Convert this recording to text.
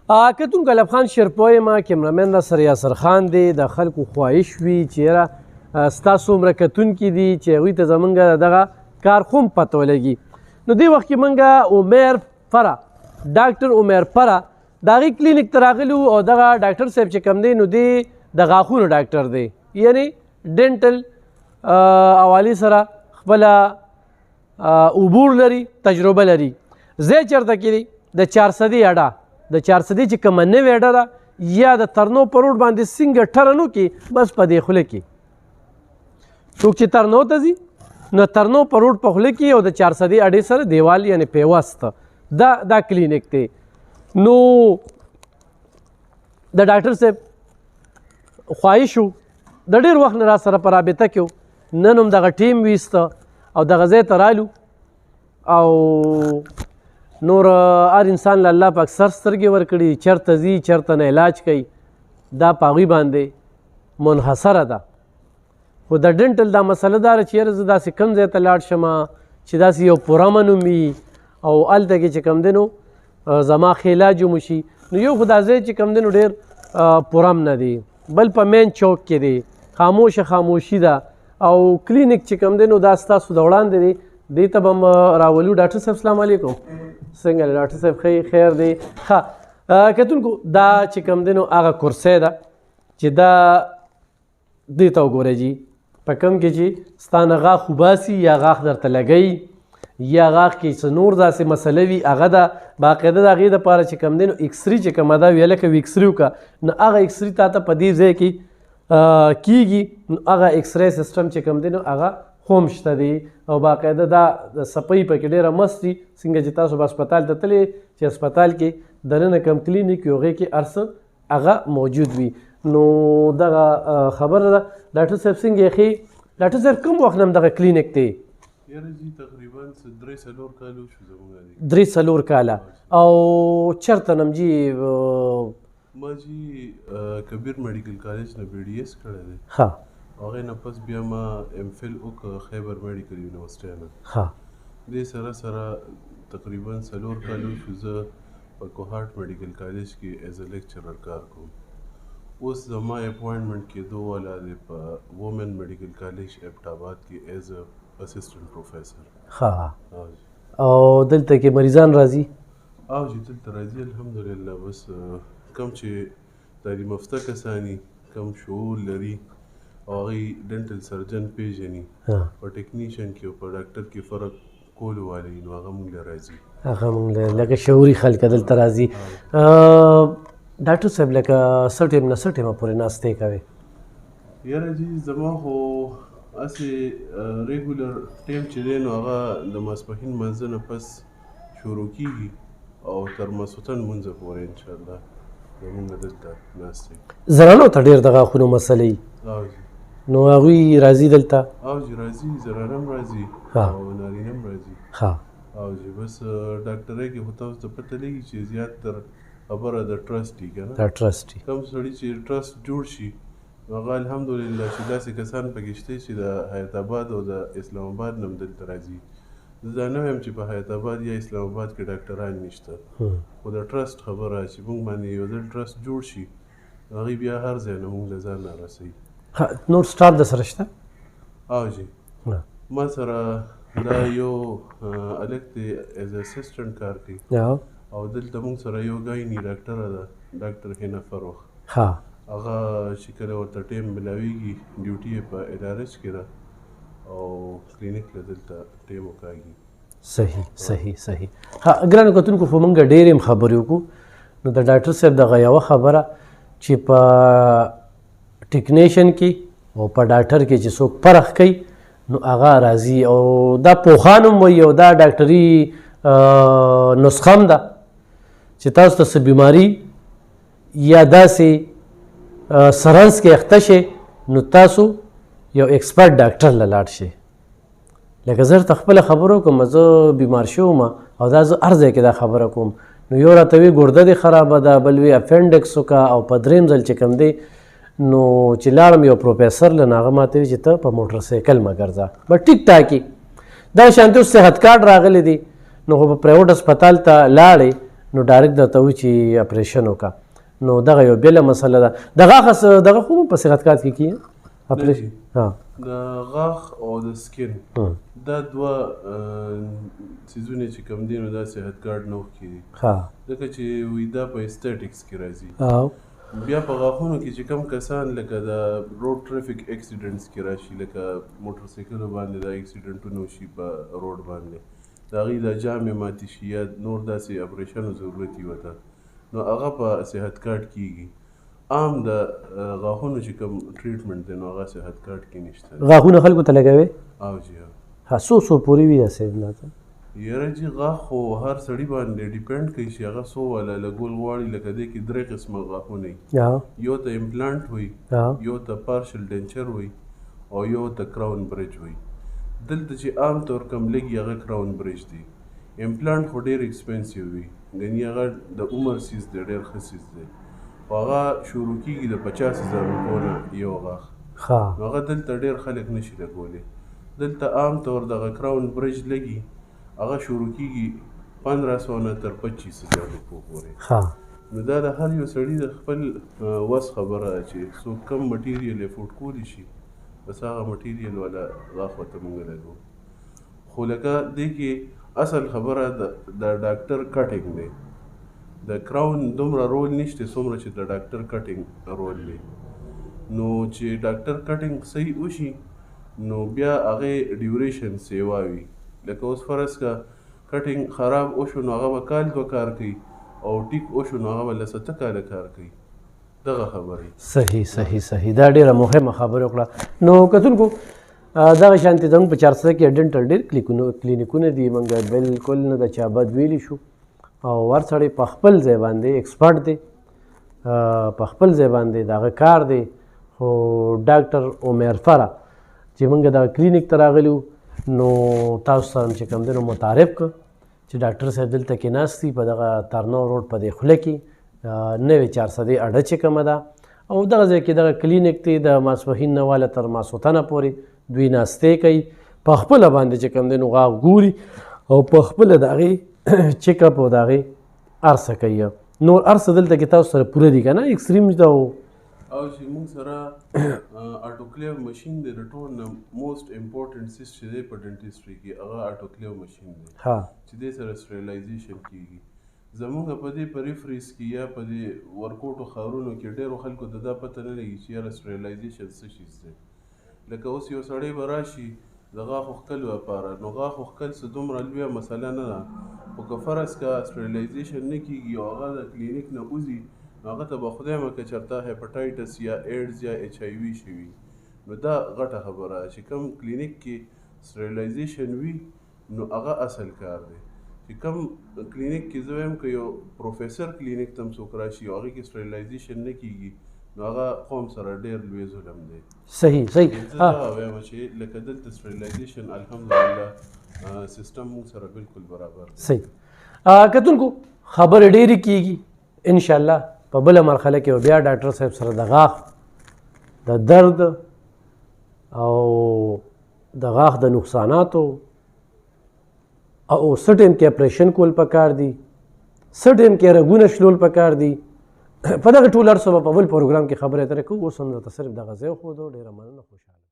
کتونکو الف خان شیرپوی یم کیمرامین راسره یاسر خان دی د خلکو خواهش وي چې یاره ستاسو عمره کتونکي دي چې هغوی ته زمونږ دغه کار خو هم پته ولګي نو دې وخت کې مونږ عمر پره ډاکټر عمر پره د هغې کلینیک ته راغلي وو او دغه ډاکټر صاحب چې کوم دی نو دی د غاښونو ډاکټر دی یعنې ډینټل حوالې سره خپله عبور لري تجربه لري ځای چېرته کې دی د چارسدې اډه د چارسدې چې کومه نوې اډه ده یا د ترنو په روډ باندې څنګه ټرنو کې بس په دې خوله کې څوک چې ترنو ته ځي نو ترنو په روډ په خوله کې او د چارسدې اډې سره دیوال یعنې پیوست دا کلینیک دی نو د ډاکټر صاحب خواهش و د ډېر وخت نه را سره په رابطه کې و نن هم دغه ټیم ویسته او دغه ځای ته رالو او نور هر انسان له الله پاک سر سترګې ورکړي چېرته ځي چېرته نه علاج کوي دا په هغوی باندې منحصره ده خو د ډنټل دا مسله داره چې یاره زه داسې کوم ځای ته لاړ شم چې داسې یو پوره نوم وي او هلته کې چې کوم دی نو زما ښه علاج هم وشي نو یو خو دا ځای چې کوم دی نو ډېر پوره نه دی بل په مین چوک کې دی خاموشي ده او کلینیک چې کوم دی نو دا ستاسو د وړاندې دی دې ته به هم راولو ډاکټر صاحب السلام علیکم څنګه دی ډاکټر صاحب خیر دی ښه کتونکو دا چې کوم دی نو هغه کرسی ده چې دا دې ته وګورئ جي په کوم کې چې ستا نه غاښ وباسي یا غاښ درته لګوي یا غاښ کې څه نور داسې مسله وي هغه ده باقاعده د هغې دپاره چې کوم دی نو اکسري چې کومه ده ویله کوي اکسري وکړه نو هغه اکسري تا ته په دې ځای کې کیږي نو هغه اکسرې سیسټم چې کوم دی نو هغه هم شته دی او باقاعده دا صفۍ پکې ډېره مست دي څنګه چې تاسو به هسپتال ته تللی چې هسپتال کې دننه کوم کلینیک وي هغې کې هر څه هغه موجود وي نو دغه خبره ده ډاکټر صاحب څنګه یې ښې ډاکټر صاحب کوم وخت نه هم دغه کلینیک دی یاره جي تقریبا 3-4 کاله شو زموږ 3-4 کاله او چېرته نم جي ما جي کبیر میډیکل کالج نه بي ډي ایس کړی دی ښه هغې نه پس بیا ما ایم فل وکړه خیبر میډیکل یونیورسټۍ نه ښه دې سره سره تقریبا 4 کاله شو زه په کوهاټ میډیکل کالج کې ایز ا لیکچرر کار کوم اوس زما اپوینټمنټ کېدو والا دی په وومن میډیکل کالج ایبټ کې ایز ا اسسټنټ پروفیسر ښه او دلته کې مریضان راځي او جي دلته راځي الحمدلله بس کم چې تعلیم یافته کسانی کم شعور لري او هغوی ډنټل سرجن پیژني په ټیکنیشن کې او په ډاکټر کې فرق کولو والی نو هغه موږ له راځي هغه موږ لکه شعوري خلک دلته راځي ډاکټر صاحب لکه څه ټایم نه څه ټایمه پورې ناستې کوې یاره جي زما خو هسې ریګولر ټایم چې دی نو هغه د ماسپښین لمانځه نه پس شروع کېږي او تر ماسخوتن لمونځه پورې انشاءالله زمونږ دلته ناست دی زنانو ته ډېر د غاښونو مسلې او جي نو هغوی راځي دلته او جي راځي زنانه هم راځي او نارینه هم راځي ښه او جي بس ډاکټرۍ کې خو تاسو ته پته لګي چې زیات تر خبره د ټرسټ وي که نه دا ټرسټ وي کوم سړي چې ټرسټ جوړ شي هغه الحمدلله چې داسې کسان پکې شته چې د حیات آباد او د اسلام آباد نه هم دلته راځي زه دا نه وایم چې په حیات آباد یا اسلام آباد کې ډاکټران نشته خو د ټرسټ خبره چې موږ باندې یو ځل ټرسټ جوړ شي هغوی بیا هر ځای نه موږ له ځان نه رسوي نور سټاف د سره شته او جي ما سره دا یو هلک دی ایز اسسټنټ کار کوي او دلته موږ سره یو ګایني ډاکټره ده ډاکټر هینا فروخ ښه هغه چې کله ورته ټایم ملاویږي ډیوټي یې په ادارج کې ده او کلینیک له دلته ټایم وکاږي صحیح ها ګرانو کتونکو خو موږ ډېرې هم خبرې وکړو نو د ډاکټر صاحب دغه یوه خبره چې په ټیکنیشن کې او په ډاکټر کې چې څوک فرق کوي نو هغه راځي او دا پوخان هم وایي او دا ډاکټري نسخه هم ده چې تاسو ته څه بیماري یا داسې سرنس کې اخته شئ نو تاسو یو ایکسپرټ ډاکټر له لاړ شئ لکه زه درته خپله خبره وکړم زه بیمار شوم او دا زه هر ځای کې دا خبره کوم نو یو راته وي ګرده دې خرابه ده بل وي اپنډکس وکړه او په درېیم ځل چې کوم دی نو چې لاړم یو پروفیسر له هغه ماته وي چې ته په موټر سایکل مه ګرځه به ټیک ټاکي دا شانتي اوس صحت کارډ راغلی دی نو خو په پرایوټ هسپتال ته لاړې نو ډایرکټ درته وایي چې اپریشن وکړه. نو دغه یو بېله مسله ده. د غاښ دغه خو په صحت کارت کې کېږي اپریشن. د غاښ او د سکین دا دوه څیزونه چې کوم دي نو دا صحت کارت نه ورکوي ځکه چې وایي دا په اسټیټکس کې راځي. بیا په غاښونو کې چې کوم کسان لکه د روډ ټرافیک اکسیډنټس کې راشي لکه موټر سایکلو باندې دا اکسیډنټونه وشي په روډ باندې د هغوی دا جامې ماتې شي یا نور داسې اپریشنو ضرورت وي ورته نو هغه په صحت کارت کېږي. عام د غاښونو چې کوم ټریټمنټ دی نو هغه صحت کارت کې نشته. غاښونه خلکو ته لګوي؟ او جی څو پورې وي داسې؟ یاره چې غاښ خو هر سړي باندې ډیپینډ کوي چې هغه څو والا لګول غواړي. لکه دی کې 3 قسمه غاښونه وي، یو ته امپلانټ وي، یو ته پارشل ډینچر وي او یو ته کراون برج وي. دلته چې عام طور کم لګي هغه کراون برج دی. امپلانټ خو ډېر ایکسپینسیو وي ګنې هغه د عمر سیز دی، ډېر ښه سیز دی خو هغه شروع کېږي د 50,000 روپیو نه یو غاښ. نو هغه دلته ډېر خلک نشي لګولی. دلته عام طور دغه کراون برج لګي هغه شروع کېږي 1500 نه تر 25,000 روپیو پورې. نو دا د هر یو سړي د خپل وس خبره ده چې څوک کم مټیریل افورډ کولی شي بس هغه مټیریل والا غاښ ورته موږ لګو. خو لکه دې کې اصل خبره د ډاکټر کټینګ دی. د کراون دومره رول نشته څومره چې د ډاکټر کټینګ رول دی. نو چې ډاکټر کټینګ صحیح وشي نو بیا هغې ډیوریشن سیوا وي. لکه اوس فرض که کټینګ خراب وشو نو هغه به کال 2 کار کوي او ټیک وشو نو هغه به 7 کاله کار کوي. دغه خبرې صحیح دا ډېره مهمه خبره وکړه. نو کتونکو دغه شانتې زموږ په 400 کې ډنټل ډېر کلینیکونه دي، موږ بالکل نه د چا بد ویلی شو او هر سړی په خپل ځای باندې ایکسپرټ دی، په خپل ځای باندې د هغه کار دی. خو ډاکټر عمر فره چې موږ دغه کلینیک ته راغلي نو تاسو سره چې کوم دی نو متعارف کړ چې ډاکټر صاحب دلته کې ناست دي په دغه ترنو روډ په دې خوله کې 9400 اډه چې کومه ده او دغه ځای کې دغه کلینیک دی د ماسپښین نه واله تر ماسخوتنه پورې دوی ناستې کوي، په خپله باندې چې کوم دی نو غاښ ګوري او په خپله د هغې چیک اپ او د هغې هر څه کوي. نور هر څه دلته کې تاسو سره پوره دي که نه؟ ایکسټریم ده او چې موږ سره اټوکلیو مشین دی د ټول نه موسټ امپورټنټ سیس چې دی په ډنټسټري کې هغه اټوکلیو مشین دی چې دې سره سټریلایزیشن کېږي. زموږ په دې پریفریز کې یا په دې ورکوټو ښارونو کې ډېرو خلکو ته دا پته نه لګي چې یاره سټریلایزیشن څه شیز دی. لکه اوس یو سړی به راشي د غاښو ښکل لپاره نو غاښو ښکل څه دومره لویه مسله نه ده خو که فرض که سټریلایزیشن نه کېږي او هغه د کلینیک نه وځي هغه ته به خدای مکړه چېرته هیپاټایټس یا ایډز یا HIV شوي نو دا غټه خبره ده چې کوم کلینیک کې سټریلایزیشن وي نو هغه اصل کار دی. چې کوم کلینیک کې زه وایم که یو پروفیسر کلینیک ته هم څوک راشي او هغې کې سټریلایزیشن نه کېږي نو هغه قوم سره ډېر لوی ظلم دی. صحیح زه دغه وایم چې لکه دلته سټریلایزیشن الحمدلله سیستم موږ سره بالکل برابر دی. صحیح کتونکو خبرې ډېرې کېږي انشاءالله په بله مرحله کې بیا ډاکټر صاحب سره د غاښ د درد او د غاښ د نقصاناتو او څه ټایم کې اپریشن کول پکار دي، څه ټایم کې رګونه شلول پکار دي، په دغه ټول هر څه به په بل پروګرام کې خبرې اترې کوو. اوس هم درته صرف دغه ځای وښودو. ډېره مننه، خوشحاله.